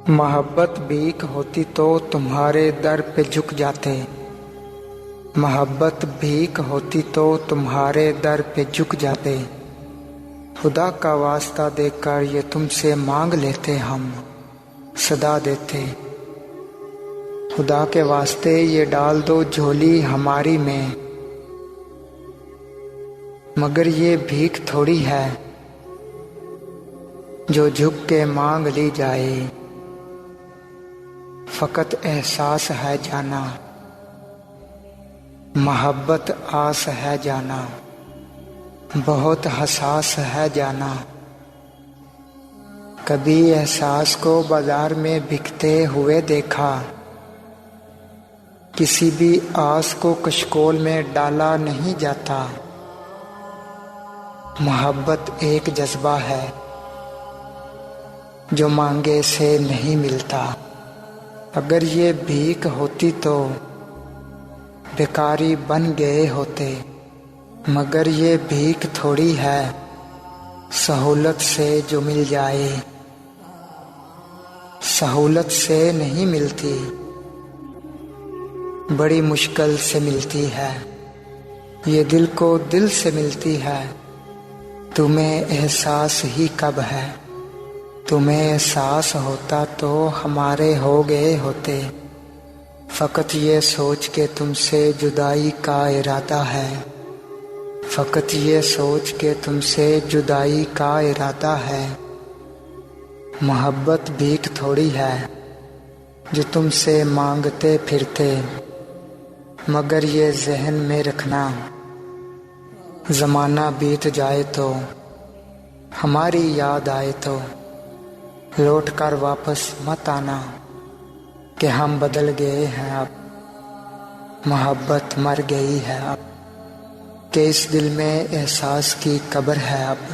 محبت بھیک ہوتی تو تمہارے در پہ جھک جاتے، محبت بھیک ہوتی تو تمہارے در پہ جھک جاتے، خدا کا واسطہ دے کر یہ تم سے مانگ لیتے، ہم صدا دیتے، خدا کے واسطے یہ ڈال دو جھولی ہماری میں، مگر یہ بھیک تھوڑی ہے جو جھک کے مانگ لی جائے، فقط احساس ہے جانا، محبت آس ہے جانا، بہت حساس ہے جانا، کبھی احساس کو بازار میں بکتے ہوئے دیکھا، کسی بھی آس کو کشکول میں ڈالا نہیں جاتا، محبت ایک جذبہ ہے جو مانگے سے نہیں ملتا، اگر یہ بھیک ہوتی تو بیکاری بن گئے ہوتے، مگر یہ بھیک تھوڑی ہے سہولت سے جو مل جائے، سہولت سے نہیں ملتی بڑی مشکل سے ملتی ہے، یہ دل کو دل سے ملتی ہے، تمہیں احساس ہی کب ہے، تمہیں احساس ہوتا تو ہمارے ہو گئے ہوتے، فقط یہ سوچ کے تم سے جدائی کا ارادہ ہے، فقط یہ سوچ کے تم سے جدائی کا ارادہ ہے، محبت بھیک تھوڑی ہے جو تم سے مانگتے پھرتے، مگر یہ ذہن میں رکھنا زمانہ بیت جائے تو ہماری یاد آئے تو لوٹ کر واپس مت آنا کہ ہم بدل گئے ہیں اب، محبت مر گئی ہے اب، کہ اس دل میں احساس کی قبر ہے اب۔